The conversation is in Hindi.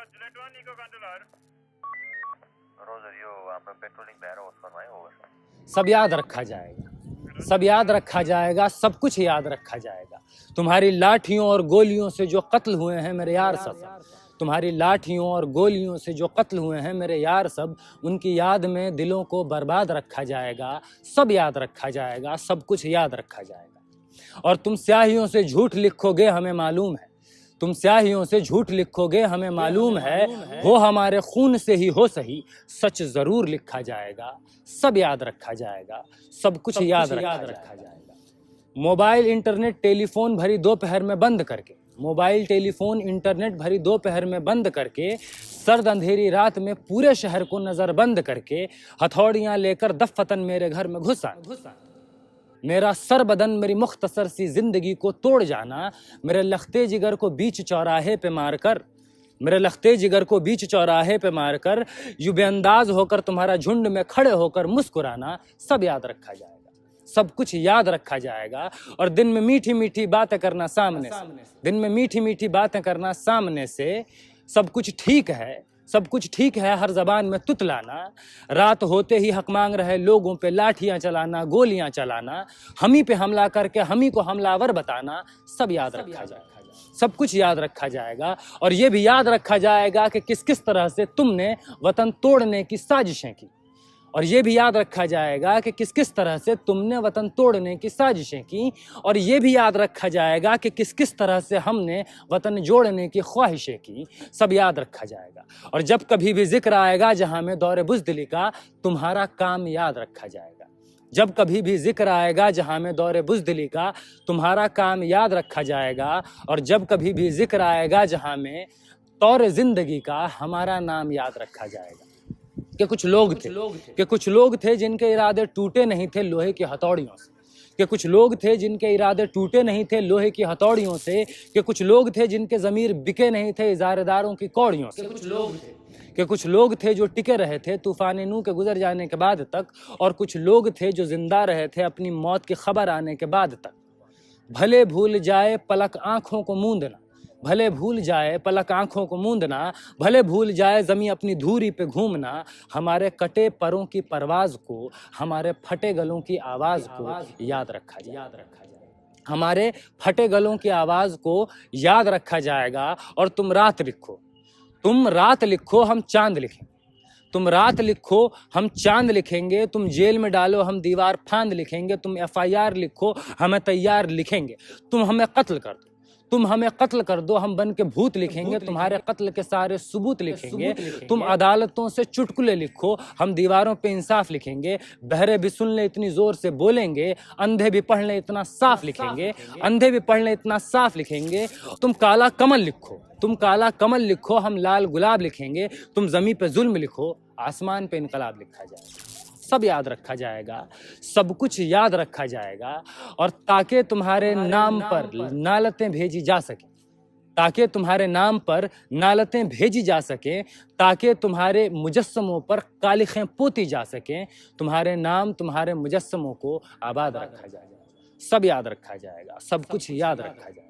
consulate 1 Eco Controller. Rosario, I'm patrolling barrows for my over. सब याद रखा जाएगा, सब याद रखा जाएगा, सब कुछ याद रखा जाएगा। तुम्हारी लाठियों और गोलियों से जो कत्ल हुए हैं मेरे यार सब, तुम्हारी लाठियों और गोलियों से जो कत्ल हुए हैं मेरे यार सब, उनकी याद में दिलों को बर्बाद रखा जाएगा। सब याद रखा जाएगा, सब कुछ याद रखा जाएगा। और तुम स्याहियों से झूठ लिखोगे हमें मालूम है, तुम स्याहियों से झूठ लिखोगे हमें मालूम है, हो हमारे खून से ही हो सही, सच जरूर लिखा जाएगा। सब याद रखा जाएगा, सब कुछ याद रखा जाएगा। मोबाइल इंटरनेट टेलीफोन भरी दोपहर में बंद करके, मोबाइल टेलीफोन इंटरनेट भरी दोपहर में बंद करके, सर्द अंधेरी रात में पूरे शहर को नजरबंद करके, हथौड़ियां लेकर दफ्फतन मेरे घर में घुसा, मेरा सर बदन मेरी मुख्तसर सी जिंदगी को तोड़ जाना, मेरे लख्ते जिगर को बीच चौराहे पे मारकर, मेरे लख्ते जिगर को बीच चौराहे पे मारकर, यूं बेअंदाज होकर तुम्हारा झुंड में खड़े होकर मुस्कुराना, सब याद रखा जाएगा, सब कुछ याद रखा जाएगा। और दिन में मीठी मीठी बातें करना सामने से, दिन में मीठी मीठी बातें करना सामने से, सब कुछ ठीक है, सब कुछ ठीक है, हर जबान में तुतलाना, रात होते ही हक मांग रहे लोगों पे लाठियां चलाना, गोलियां चलाना, हम ही पे हमला करके हम ही को हमलावर बताना, सब याद रखा जाएगा, सब कुछ याद रखा जाएगा। और ये भी याद रखा जाएगा कि किस किस तरह से तुमने वतन तोड़ने की साजिशें की, और ये भी याद रखा जाएगा कि किस किस तरह से तुमने वतन तोड़ने की साजिशें की, और ये भी याद रखा जाएगा कि किस किस तरह से हमने वतन जोड़ने की ख्वाहिशें की। सब याद रखा जाएगा। और जब कभी भी जिक्र आएगा जहां में दौरे बुज़दिली का, तुम्हारा काम याद रखा जाएगा। जब कभी भी जिक्र आएगा जहां में दौरे बुज़दिली का, तुम्हारा काम याद रखा जाएगा। और जब कभी भी जिक्र आएगा जहां में तौरे जिंदगी का, हमारा नाम याद रखा जाएगा। कि कुछ लोग थे जिनके इरादे टूटे नहीं थे लोहे की हथौड़ियों से, कि कुछ लोग थे जिनके इरादे टूटे नहीं थे लोहे की हथौड़ियों से, कि कुछ लोग थे जिनके ज़मीर बिके नहीं थे इजारेदारों की कौड़ियों से, कि कुछ लोग थे जो टिके रहे थे तूफान नू के गुजर जाने के बाद तक, और कुछ लोग थे जो जिंदा रहे थे अपनी मौत की खबर आने के बाद तक। भले भूल जाए पलक आंखों को मूंदना, भले भूल जाए पलक आंखों को मूंदना, भले भूल जाए ज़मी अपनी धूरी पे घूमना, हमारे कटे परों की परवाज़ को, हमारे फटे गलों की आवाज़ को याद रखा जाए, हमारे फटे गलों की आवाज़ को याद रखा जाएगा। और तुम रात लिखो, तुम रात लिखो, हम चांद लिखेंगे, तुम रात लिखो हम चांद लिखेंगे, तुम जेल में डालो हम दीवार फांद लिखेंगे, तुम FIR लिखो हमें तैयार लिखेंगे, तुम हमें कत्ल कर दो, तुम हमें कत्ल कर दो, हम बन के भूत लिखेंगे, तुम्हारे कत्ल के सारे सबूत लिखेंगे, तुम अदालतों से चुटकुले लिखो, हम दीवारों पे इंसाफ लिखेंगे, बहरे भी सुन ले इतनी जोर से बोलेंगे, अंधे भी पढ़ ले इतना साफ लिखेंगे, अंधे भी पढ़ ले इतना साफ लिखेंगे। तुम काला कमल लिखो, तुम काला कमल लिखो, हम लाल गुलाब लिखेंगे, तुम जमी पे जुल्म लिखो, आसमान पे इनकलाब लिखा जाएगा। सब याद रखा जाएगा, सब कुछ याद रखा जाएगा। और ताकि तुम्हारे नाम पर नालतें भेजी जा सके, ताकि तुम्हारे नाम पर नालतें भेजी जा सकें, ताकि तुम्हारे मुजस्समों पर कालिखें पोती जा सकें, तुम्हारे नाम तुम्हारे मुजस्समों को आबाद रखा जाएगा। सब याद रखा जाएगा, सब कुछ याद रखा जाएगा।